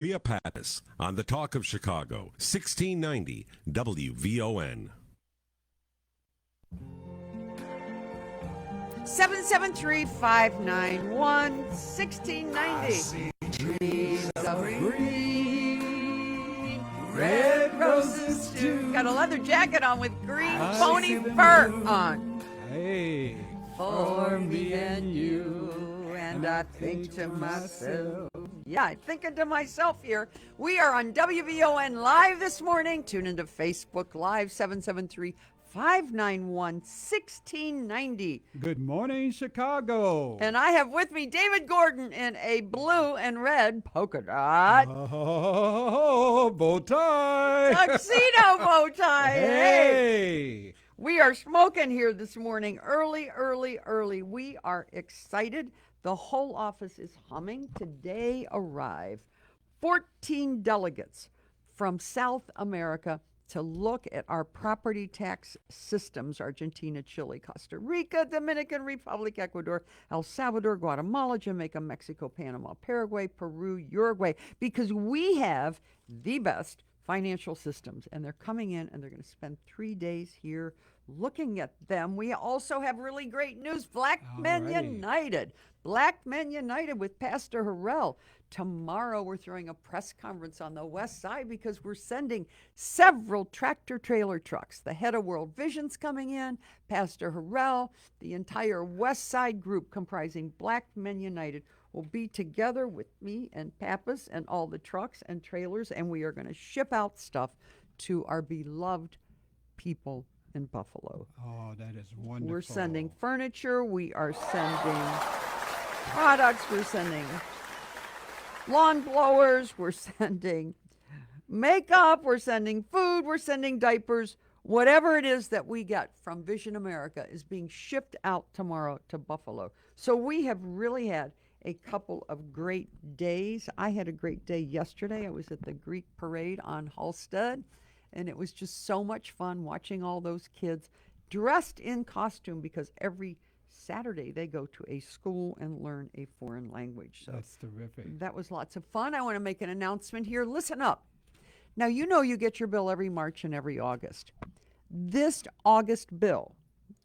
Leah Pappas on the Talk of Chicago, 1690 WVON. 773-591-1690. Trees of green, red roses too. Got a leather jacket on with green pony fur on. Hey, For me and you. And I think to myself. Yeah, I'm thinking to myself here. We are on WVON Live this morning. Tune into Facebook Live, 773-591-1690. good morning, Chicago. And I have with me David Gordon in a blue and red polka dot Oh, bow tie. tuxedo bow tie. Hey. We are smoking here this morning, early. We are excited. The whole office is humming. Today arrived 14 delegates from South America to look at our property tax systems: Argentina, Chile, Costa Rica, Dominican Republic, Ecuador, El Salvador, Guatemala, Jamaica, Mexico, Panama, Paraguay, Peru, Uruguay, because we have the best financial systems. And they're coming in and they're going to spend 3 days here looking at them. We also have really great news. Black Men United. Black Men United with Pastor Harrell. Tomorrow we're throwing a press conference on the west side because we're sending several tractor trailer trucks. The head of World Vision's coming in, Pastor Harrell, the entire west side group comprising Black Men United will be together with me and Pappas and all the trucks and trailers, and we are going to ship out stuff to our beloved people in Buffalo. Oh, that is wonderful. We're sending furniture, we are sending products, we're sending lawn blowers, we're sending makeup, we're sending food, we're sending diapers. Whatever it is that we get from Vision America is being shipped out tomorrow to Buffalo. So we have really had a couple of great days. I had a great day yesterday. I was at the Greek parade on Halstead, and it was just so much fun watching all those kids dressed in costume, because every Saturday they go to a school and learn a foreign language. So That's terrific. that was lots of fun. I want to make an announcement here. Listen up. Now, you know you get your bill every March and every August. This August bill,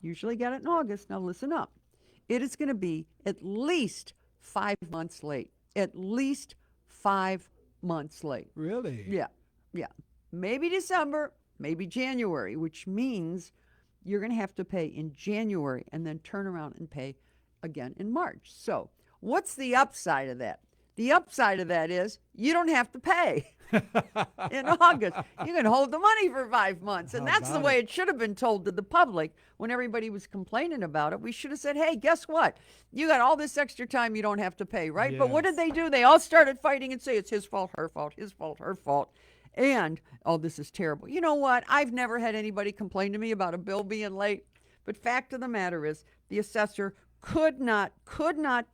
usually get it in August. Now listen up. It is going to be at least 5 months late. At least 5 months late. Really? Yeah. Maybe December, maybe January, which means you're going to have to pay in January and then turn around and pay again in March. So what's the upside of that? The upside of that is you don't have to pay in August. You can hold the money for 5 months. And How that's the about way it? it should have been told to the public when everybody was complaining about it. We should have said, hey, guess what? You got all this extra time you don't have to pay, right? But what did Yes. they do? They all started fighting and say it's his fault, her fault, his fault, her fault. And, oh, this is terrible. You know what? I've never had anybody complain to me about a bill being late. But fact of the matter is, the assessor could not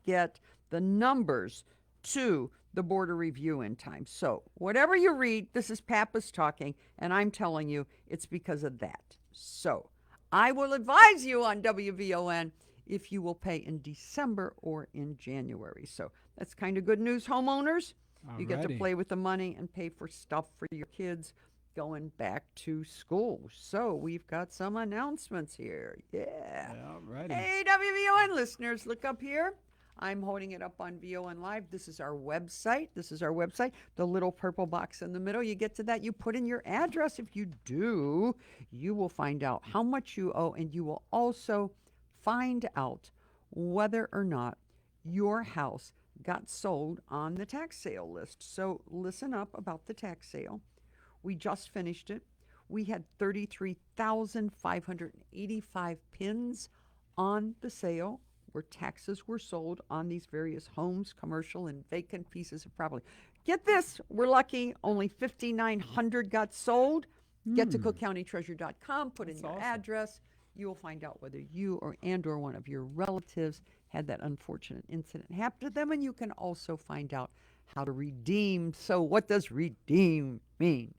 get the numbers to the border review in time. So whatever you read, this is Pappas talking, and I'm telling you it's because of that. So I will advise you on WVON if you will pay in December or in January. So that's kind of good news, homeowners. You get to Alrighty. play with the money and pay for stuff for your kids going back to school. So we've got some announcements here. Yeah. All righty. Hey, WVON listeners, look up here. I'm holding it up on VON Live. This is our website. The little purple box in the middle. You get to that, you put in your address. If you do, you will find out how much you owe, and you will also find out whether or not your house got sold on the tax sale list. So listen up about the tax sale. We just finished it. We had 33,585 pins on the sale where taxes were sold on these various homes, commercial, and vacant pieces of property. Get this, we're lucky, only 5,900 got sold. Get to cookcountytreasure.com, put in That's your awesome. address. You will find out whether you or one of your relatives had that unfortunate incident happen to them, and you can also find out how to redeem. So what does redeem mean?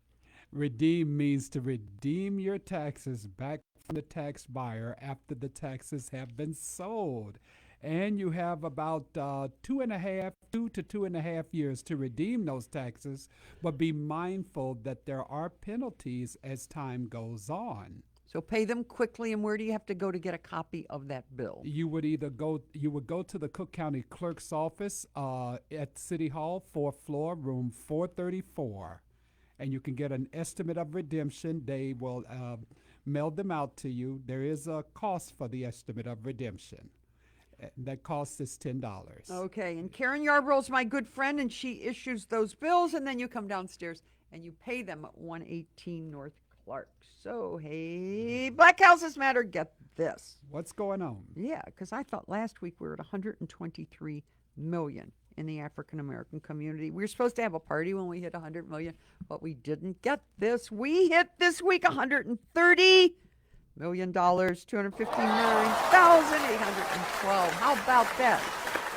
Redeem means to redeem your taxes back from the tax buyer after the taxes have been sold. and you have about 2 to 2.5 years to redeem those taxes. But be mindful that there are penalties as time goes on. So pay them quickly, and where do you have to go to get a copy of that bill? You would go to the Cook County Clerk's office at City Hall, 4th floor, room 434, and you can get an estimate of redemption. They will mail them out to you. There is a cost for the estimate of redemption. That cost is $10. Okay, and Karen Yarbrough's my good friend, and she issues those bills, and then you come downstairs and you pay them at 118 North Clark. So, hey, Black Houses Matter, get this. What's going on? Yeah, because I thought last week we were at 123 million in the African American community. We were supposed to have a party when we hit 100 million, but we didn't get this. We hit this week 130 million dollars, 259,812. How about that?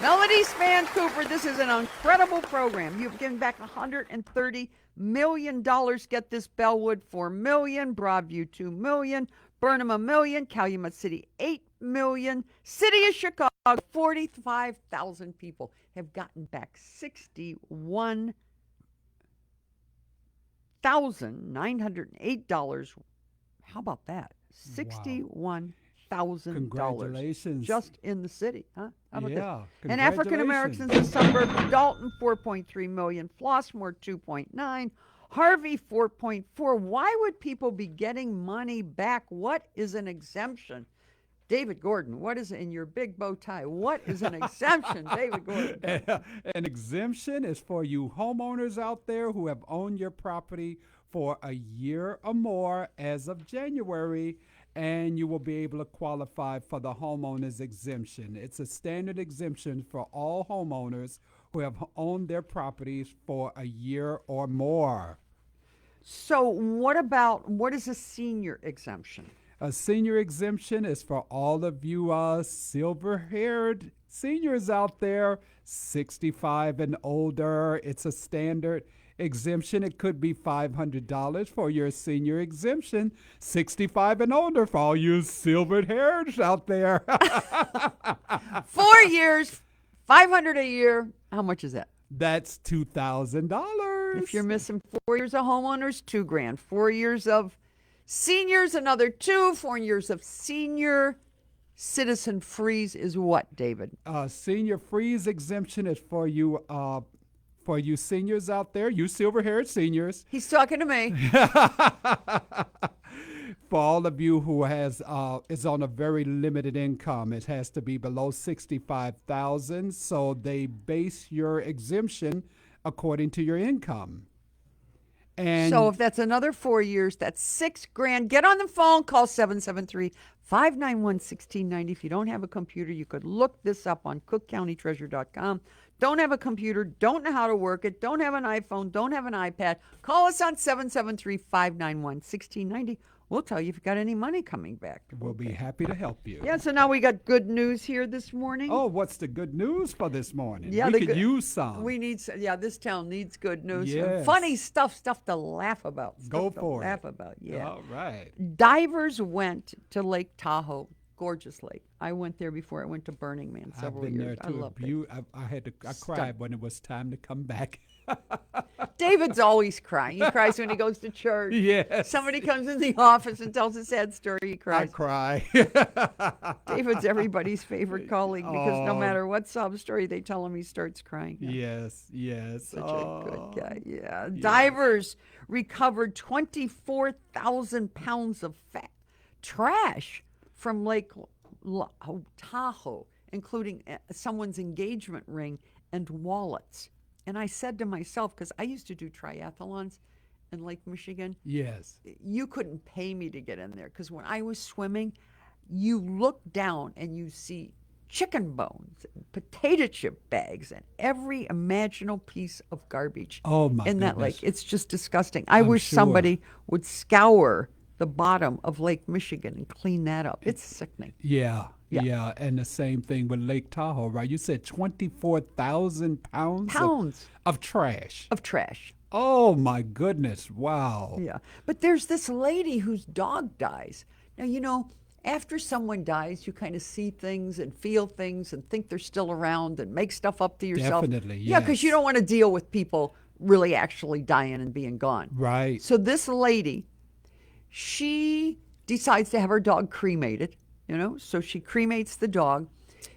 Melody Span Cooper, this is an incredible program. You've given back $130 million. Get this: Bellwood $4 million, Broadview $2 million, Burnham $1 million, Calumet City $8 million, City of Chicago 45,000 people have gotten back $61,908. How about that? $61,000 Congratulations. just in the city, huh? How about Yeah, this? And African Americans in the suburb: Dalton 4.3 million, Flossmoor 2.9, Harvey 4.4. Why would people be getting money back? What is an exemption? David Gordon, what is in your big bow tie? What is an exemption, David Gordon? An exemption is for you homeowners out there who have owned your property for a year or more as of January, and you will be able to qualify for the homeowner's exemption. It's a standard exemption for all homeowners who have owned their properties for a year or more. So what is a senior exemption? A senior exemption is for all of you silver-haired seniors out there, 65 and older. It's a standard exemption. It could be $500 for your senior exemption, 65 and older for all you silver-hairs out there. 4 years, $500 a year. How much is that? That's $2,000. If you're missing 4 years of homeowners, $2,000. 4 years of seniors, another $2,000. 4 years of senior citizen freeze is what, David? Senior freeze exemption is for you seniors out there, you silver-haired seniors. He's talking to me. For all of you who is on a very limited income, it has to be below $65,000. So they base your exemption according to your income. And So if that's another 4 years, that's $6,000. Get on the phone, call 773-591-1690. If you don't have a computer, you could look this up on cookcountytreasure.com. Don't have a computer, don't know how to work it, don't have an iPhone, don't have an iPad, call us on 773-591-1690. We'll tell you if you've got any money coming back. we'll be happy to help you. Yeah, so now we got good news here this morning. Oh, what's the good news for this morning? Yeah, we the could good- use some. We need, this town needs good news. Yes. Funny stuff to laugh about. Go stuff to for it. laugh about, yeah. All right. Divers went to Lake Tahoe, gorgeous lake. I went there before I went to Burning Man I've several been years. there I too. loved it. I cried when it was time to come back. David's always crying. He cries when he goes to church. Yes. Somebody comes in the office and tells a sad story. He I cries. cry. David's everybody's favorite colleague because no Oh. matter what sob story they tell him, he starts crying. Yes. Such a good guy. Yeah. Yeah. Divers recovered 24,000 pounds of trash from Lake Tahoe, including someone's engagement ring and wallets. And I said to myself, because I used to do triathlons in Lake Michigan, Yes. you couldn't pay me to get in there because when I was swimming, you look down and you see chicken bones, and potato chip bags, and every imaginable piece of garbage Oh, my in that lake. goodness. It's just disgusting. I I'm wish sure. somebody would scour the bottom of Lake Michigan and clean that up. It's sickening. Yeah. Yeah. Yeah. And the same thing with Lake Tahoe, right? You said 24,000 pounds of trash. Of trash. Oh, my goodness. Wow. Yeah. But there's this lady whose dog dies. Now, after someone dies, you kind of see things and feel things and think they're still around and make stuff up to yourself. Definitely, Yeah, because you yes. don't want to deal with people really actually dying and being gone. Right. So this lady, she decides to have her dog cremated, so she cremates the dog.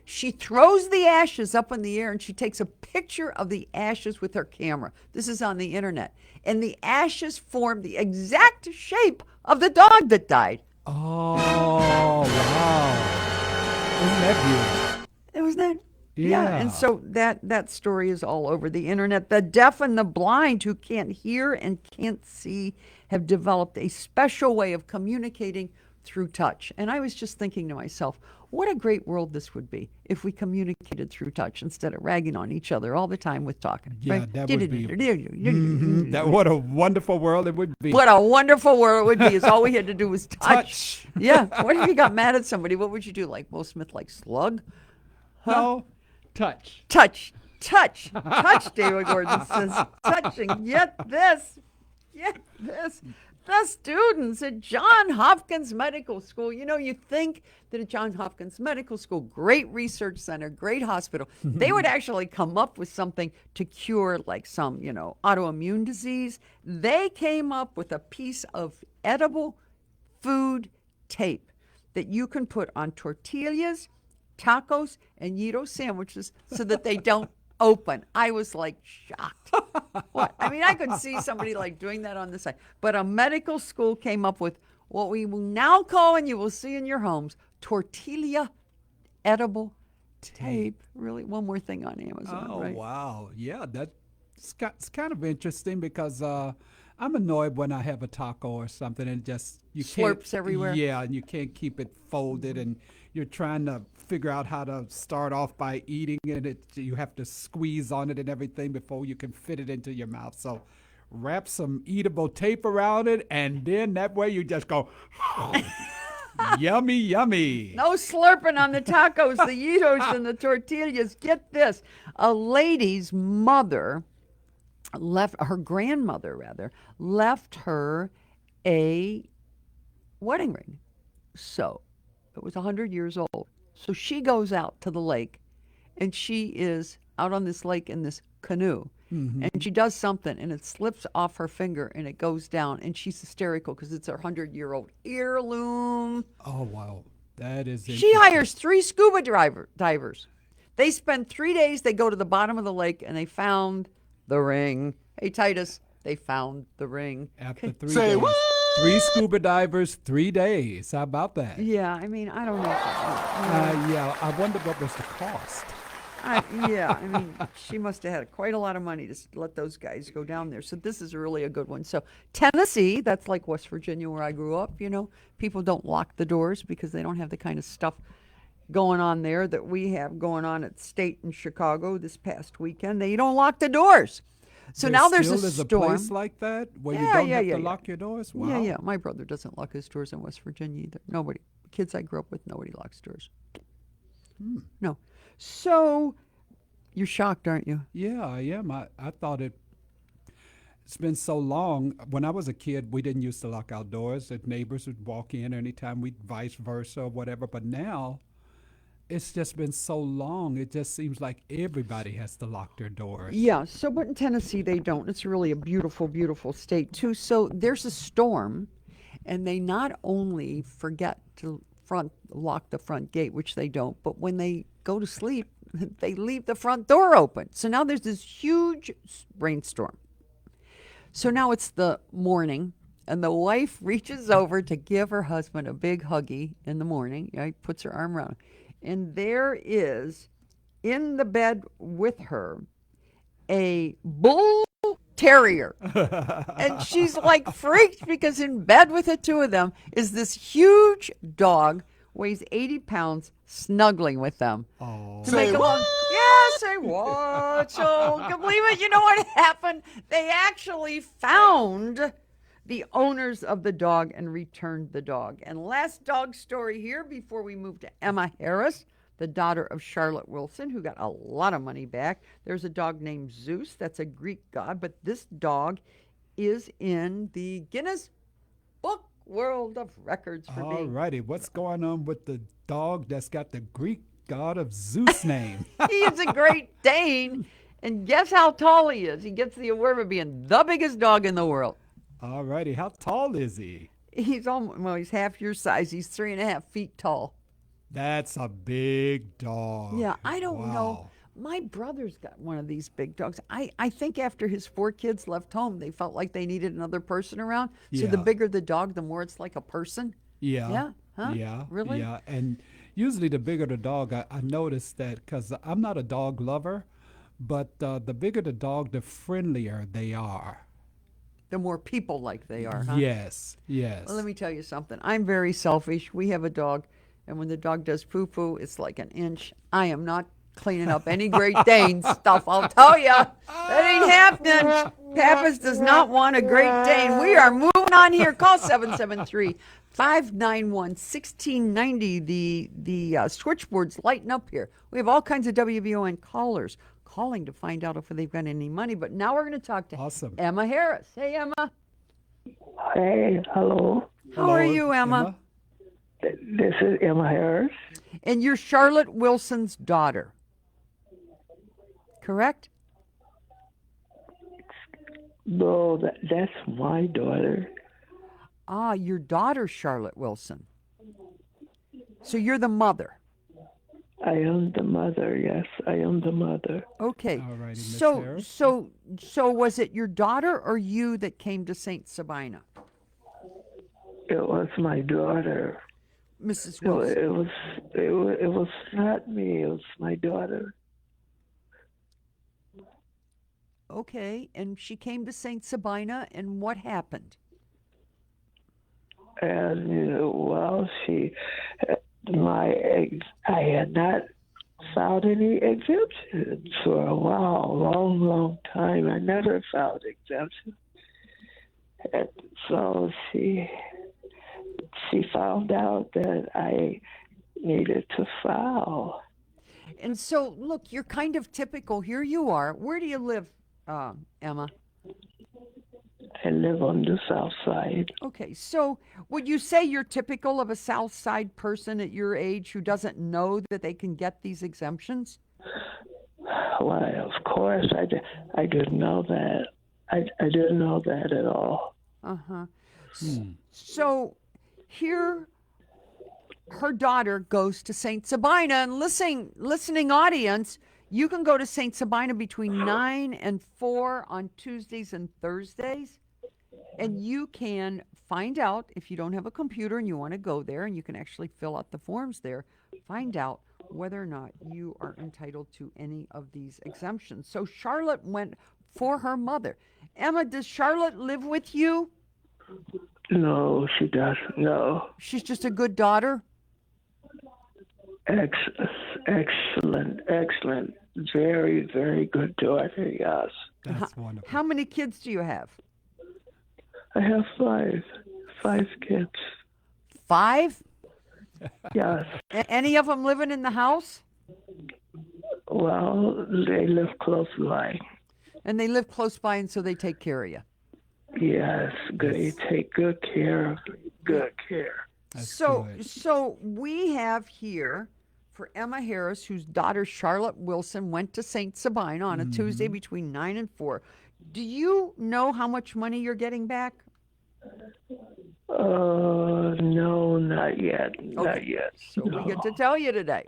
She throws the ashes up in the air and she takes a picture of the ashes with her camera. This is on the internet. And the ashes form the exact shape of the dog that died. Oh, wow. Isn't that beautiful? It was that. Yeah. And Yeah. so that story is all over the internet. The deaf and the blind who can't hear and can't see have developed a special way of communicating through touch. And I was just thinking to myself, what a great world this would be if we communicated through touch instead of ragging on each other all the time with talking. Yeah, right? that would be. That what a wonderful world it would be. What a wonderful world it would be. Is all we had to do was touch. Touch. Yeah. What if you got mad at somebody? What would you do? Like Will Smith, like slug? No, touch. Touch. David Gordon says, touching. Get this. The students at Johns Hopkins Medical School. You think that at Johns Hopkins Medical School, great research center, great hospital, they would actually come up with something to cure like some, autoimmune disease. They came up with a piece of edible food tape that you can put on tortillas, tacos, and gyro sandwiches so that they don't open. I was like shocked. What? I mean, I could see somebody like doing that on the side. But a medical school came up with what we will now call, and you will see in your homes, tortilla edible tape. Really, one more thing on Amazon, Oh, right? wow. Yeah, it's kind of interesting because I'm annoyed when I have a taco or something and just you can't Slurps everywhere. Yeah, and you can't keep it folded, and you're trying to figure out how to start off by eating it. You have to squeeze on it and everything before you can fit it into your mouth. So wrap some eatable tape around it, and then that way you just go, yummy, yummy. No slurping on the tacos, the gyros, and the tortillas. Get this. A lady's mother her grandmother left her a wedding ring. So it was 100 years old. So she goes out to the lake, and she is out on this lake in this canoe. And she does something, and it slips off her finger, and it goes down, and she's hysterical because it's her 100-year-old heirloom. Oh, wow. That is She interesting. hires 3 scuba divers. They spend 3 days. They go to the bottom of the lake, and they found the ring. Hey, Titus, they found the ring. After 3 days. 3 scuba divers, 3 days. How about that? Yeah, I mean, I don't know. Yeah, I wonder what was the cost. I mean, she must have had quite a lot of money to let those guys go down there. So this is really a good one. So Tennessee, that's like West Virginia where I grew up, people don't lock the doors because they don't have the kind of stuff going on there that we have going on at State in Chicago this past weekend. They don't lock the doors. So now there's a still is storm. a place like that where you Yeah, don't yeah, have yeah, to yeah. lock your doors? Wow. Yeah. My brother doesn't lock his doors in West Virginia either. Nobody. Kids I grew up with, nobody locks doors. No. So you're shocked, aren't you? Yeah, I am. I thought it's been so long. When I was a kid, we didn't used to lock our doors. The neighbors would walk in anytime, we vice versa or whatever. But now, it's just been so long. It just seems like everybody has to lock their doors. Yeah. So, but in Tennessee, they don't. It's really a beautiful, beautiful state, too. So there's a storm, and they not only forget to lock the front gate, which they don't, but when they go to sleep, they leave the front door open. So now there's this huge rainstorm. So now it's the morning, and the wife reaches over to give her husband a big huggy in the morning. Puts her arm around him. And there is, in the bed with her, a bull terrier. And she's like freaked because in bed with the two of them is this huge dog, weighs 80 pounds, snuggling with them. Oh. Say what? Yeah, say what? So, can you believe it? You know what happened? They actually found the owners of the dog and returned the dog. And last dog story here before we move to Emma Harris, the daughter of Charlotte Wilson, who got a lot of money back. There's a dog named Zeus. That's a Greek god, but this dog is in the Guinness Book world of records for All being. righty. What's going on with the dog that's got the Greek god of Zeus name? He is a Great Dane. And guess how tall he is? He gets the award of being the biggest dog in the world. All righty. How tall is he? He's almost, well, he's half your size. He's 3.5 feet tall. That's a big dog. Yeah, I don't know. Wow. My brother's got one of these big dogs. I think after his 4 kids left home, they felt like they needed another person around. So the Yeah. bigger the dog, the more it's like a person. Yeah. Yeah? Huh? Yeah. Really? Yeah. And usually the bigger the dog, I noticed that because I'm not a dog lover, but the bigger the dog, the friendlier they are. The more people like they are, huh? Yes. Yes. Well, let me tell you something. I'm very selfish. We have a dog, and when the dog does poo poo, it's like an inch. I am not cleaning up any Great Dane stuff. I'll tell you, that ain't happening. Pappas does not want a Great Dane. We are moving on here. Call 773-591-1690. The switchboard's lighting up here. We have all kinds of WVON callers calling to find out if they've got any money. But now we're going to talk to Awesome. Emma Harris. Hey, Emma. Hey, hello. How are you, Emma? This is Emma Harris. And you're Charlotte Wilson's daughter, correct? No, that's my daughter. Ah, your daughter, Charlotte Wilson. So you're the mother. I am the mother. Yes, I am the mother. Okay. All righty, Miss So, Harris. so was it your daughter or you that came to Saint Sabina, It was my daughter. Mrs. No, Wilson? it was not me. It was my daughter. Okay, and she came to Saint Sabina, and what happened? And well, I had not filed any exemptions for a while, long time. I never filed exemption, and so she found out that I needed to file. And so, look, you're kind of typical. Here you are. Where do you live, Emma? I live on the south side. Okay, so would you say you're typical of a South Side person at your age who doesn't know that they can get these exemptions? Why, of course, I didn't know that. I didn't know that at all. Uh-huh. So here her daughter goes to St. Sabina, and listening audience, you can go to St. Sabina between 9 and 4 on Tuesdays and Thursdays, and you can find out if you don't have a computer and you want to go there, and you can actually fill out the forms there, find out whether or not you are entitled to any of these exemptions. So Charlotte went for her mother. Emma, does Charlotte live with you? No, she doesn't. No. She's just a good daughter? Excellent. Very, very good daughter, yes. That's wonderful. How many kids do you have? I have five kids. 5? Yes. Any of them living in the house? Well, they live close by. And they live close by, and so they take care of you. Yes, they take good care of me. Good care. That's So, good. so we have here for Emma Harris, whose daughter Charlotte Wilson went to St. Sabina on a Tuesday between 9 and 4. Do you know how much money you're getting back? No, not yet. Not Okay. yet. So No. we get to tell you today.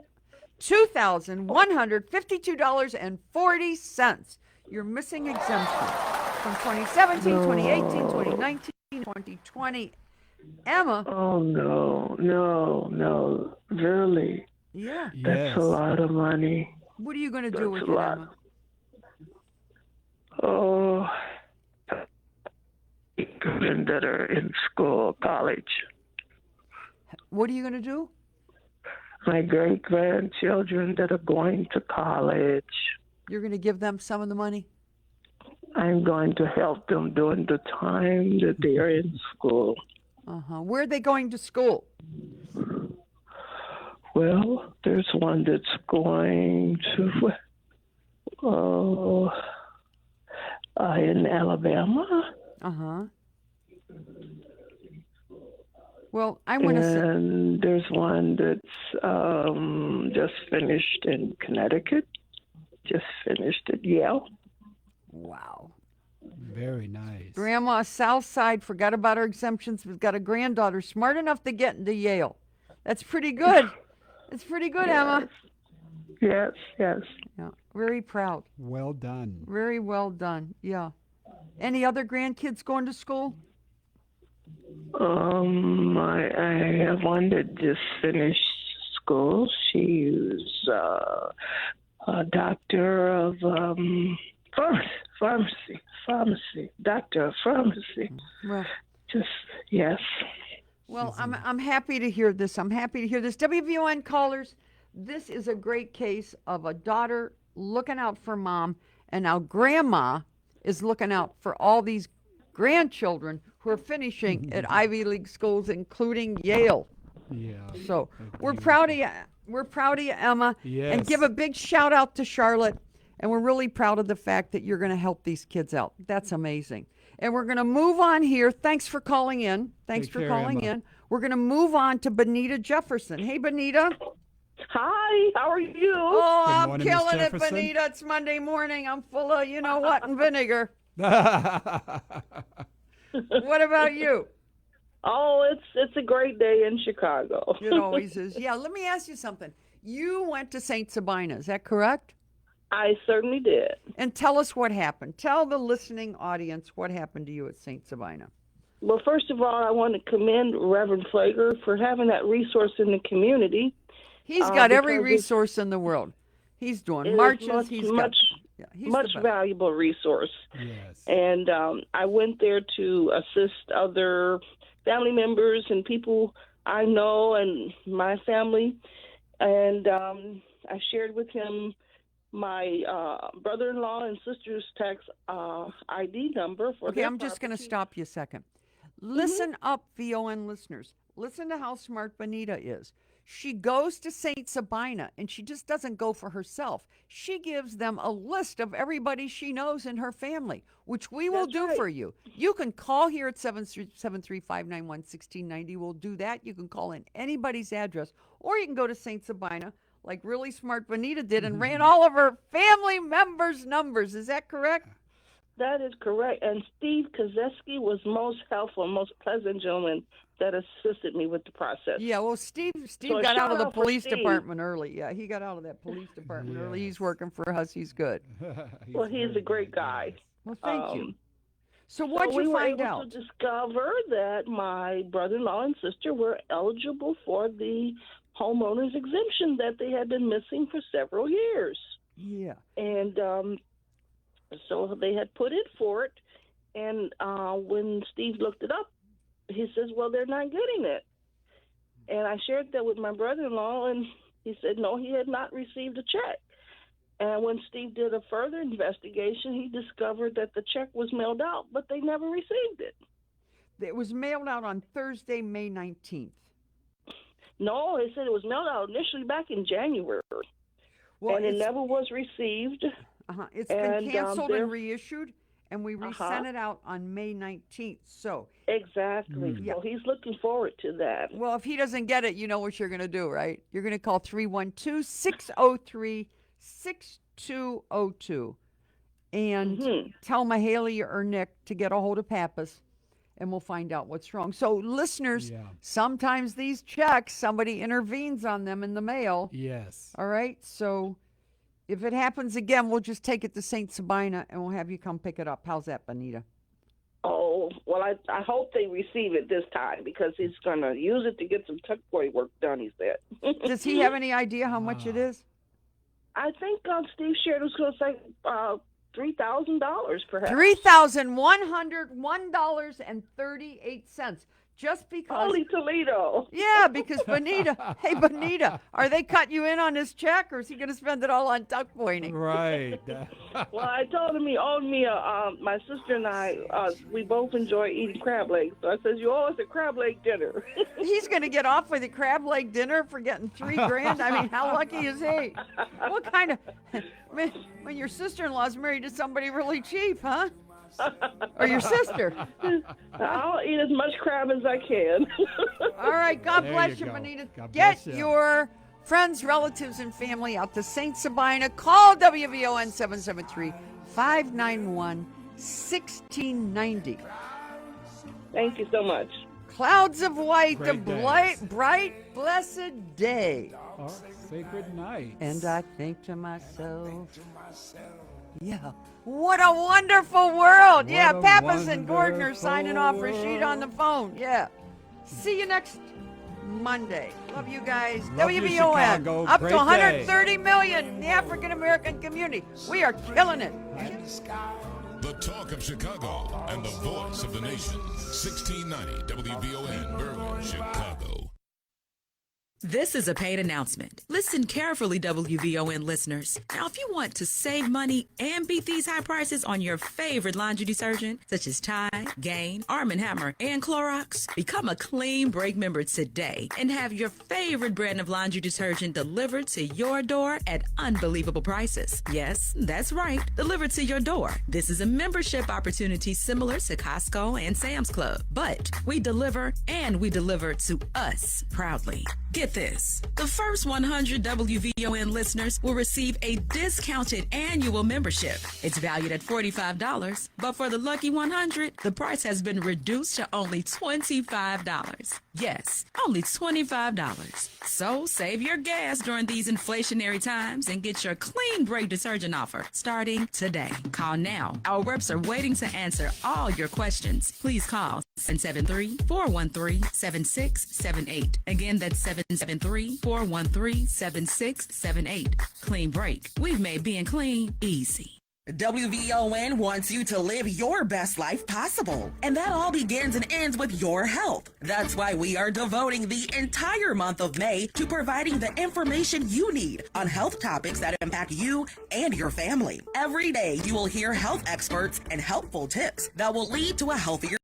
$2,152.40. You're missing exemptions from 2017, 2018, 2019, 2020. Emma, Oh, no. Really? yeah. That's a lot of money. What are you going to do with That's a it, lot. Emma? Oh, children that are in school, college. What are you going to do? My great grandchildren that are going to college. You're going to give them some of the money? I'm going to help them during the time that they are in school. Uh-huh. Where are they going to school? Well, there's one that's going to in Alabama. Uh-huh. Well, I want to say, And there's one that's just finished in Connecticut. Just finished at Yale. wow. Very nice. Grandma, South Side, forgot about her exemptions, but got a granddaughter smart enough to get into Yale. That's pretty good. It's pretty good, Emma. Yes, yes. Yeah, very proud. Well done. Very well done. Yeah. Any other grandkids going to school? I have one that just finished school. She's a doctor of pharmacy, doctor of pharmacy. Well, Just yes. well, I'm happy to hear this. I'm happy to hear this. WVON callers, this is a great case of a daughter looking out for mom, and now grandma is looking out for all these grandchildren who are finishing at Ivy League schools, including Yale. Yeah. So we're proud of you. We're proud of you, Emma. And Yes. give a big shout out to Charlotte. And we're really proud of the fact that you're going to help these kids out. That's amazing. And we're going to move on here. Thanks for calling in. Thanks Take for care, calling Emma. in. We're going to move on to Benita Jefferson. Hey, Benita. Hi, how are you? Oh, Good I'm morning, Miss killing it, Jefferson. Benita. It's Monday morning. I'm full of you know what and vinegar. What about you? Oh, it's a great day in Chicago. It always is. Yeah, let me ask you something. You went to St. Sabina, is that correct? I certainly did. And tell us what happened. Tell the listening audience what happened to you at St. Sabina. Well, first of all, I want to commend Reverend Flager for having that resource in the community. He's got every because it's- resource in the world. He's doing It is marches. much, He's much, got, he's much the best. valuable resource. Yes. And I went there to assist other family members and people I know and my family. And I shared with him my brother-in-law and sister's tax ID number for Okay, their I'm just going to property. stop you a second. Listen up, VON listeners. Listen to how smart Benita is. She goes to St. Sabina, and she just doesn't go for herself. She gives them a list of everybody she knows in her family, which we will That's do right. for you. You can call here at 73591-1690. We'll do that. You can call in anybody's address, or you can go to St. Sabina, like really smart Benita did, and ran all of her family members' numbers. Is that correct? That is correct. And Steve Kozeski was most helpful, most pleasant gentleman that assisted me with the process. Yeah, well, Steve So a got out of shout the out for police Steve. department early. Yeah, he got out of that police department early. He's working for us. He's good. Well, he's very a great good, guy. yes. Well, thank you. Um, So what'd we you were find able out? to discover that my brother-in-law and sister were eligible for the homeowner's exemption that they had been missing for several years. Yeah. And so they had put in for it. And when Steve looked it up, he says, well, they're not getting it. And I shared that with my brother-in-law, and he said, no, he had not received a check. And when Steve did a further investigation, he discovered that the check was mailed out, but they never received it. It was mailed out on Thursday, May 19th. No, they said it was mailed out initially back in January, Well, and it it's, never was received. it's been and, canceled they're- and reissued, and we resent it out on May 19th. So, Exactly. Yeah. So he's looking forward to that. well, if he doesn't get it, you know what you're going to do, right? You're going to call 312-603-6202 and Mhm. tell Mahaley or Nick to get a hold of Pappas, and we'll find out what's wrong. So, listeners, Yeah. sometimes these checks, somebody intervenes on them in the mail. Yes. All right. So if it happens again, we'll just take it to St. Sabina and we'll have you come pick it up. How's that, Benita? Oh, well, I hope they receive it this time because he's going to use it to get some tuck boy work done, he said. Does he have any idea how much it is? I think Steve shared was going to say $3,000 perhaps. $3,101.38. Just because. Holy Toledo. Yeah, because Benita, hey, Benita, are they cutting you in on his check or is he going to spend it all on tuck pointing? Right. Well, I told him he owed me my sister and I, we both enjoy eating crab legs. So I said, you owe us a crab leg dinner. He's going to get off with a crab leg dinner for getting $3,000. I mean, how lucky is he? What kind of, when your sister-in-law's married to somebody really cheap, huh? Or your sister? I'll eat as much crab as I can. All right. God There bless you you, go. Benita. God Get bless you. your friends, relatives, and family out to St. Sabina. Call WVON 773-591-1690. Thank you so much. Clouds of white, the Great bright, blessed day. Oh, say good night. And I think to myself, yeah, what a wonderful world. What Yeah, a Pappas and Gordner signing off. wonderful Rashid on the phone. Yeah. See you next Monday. Love you guys. Love you, WVON. Chicago. Up Great to day. 130 million in the African American community. We are killing it. The talk of Chicago and the voice of the nation. 1690 WVON, Berwyn, Chicago. This is a paid announcement. Listen carefully, WVON listeners. Now, if you want to save money and beat these high prices on your favorite laundry detergent, such as Tide, Gain, Arm & Hammer, and Clorox, become a Clean Break member today and have your favorite brand of laundry detergent delivered to your door at unbelievable prices. Yes, that's right, delivered to your door. This is a membership opportunity similar to Costco and Sam's Club, but we deliver and we deliver to us proudly. Get this. The first 100 WVON listeners will receive a discounted annual membership. It's valued at $45, but for the lucky 100, the price has been reduced to only $25. Yes, only $25. So save your gas during these inflationary times and get your Clean Break detergent offer starting today. Call now. Our reps are waiting to answer all your questions. Please call 773-413-7678. Again, that's 773-413-7678. Clean Break. We've made being clean easy. WVON wants you to live your best life possible. And that all begins and ends with your health. That's why we are devoting the entire month of May to providing the information you need on health topics that impact you and your family. Every day you will hear health experts and helpful tips that will lead to a healthier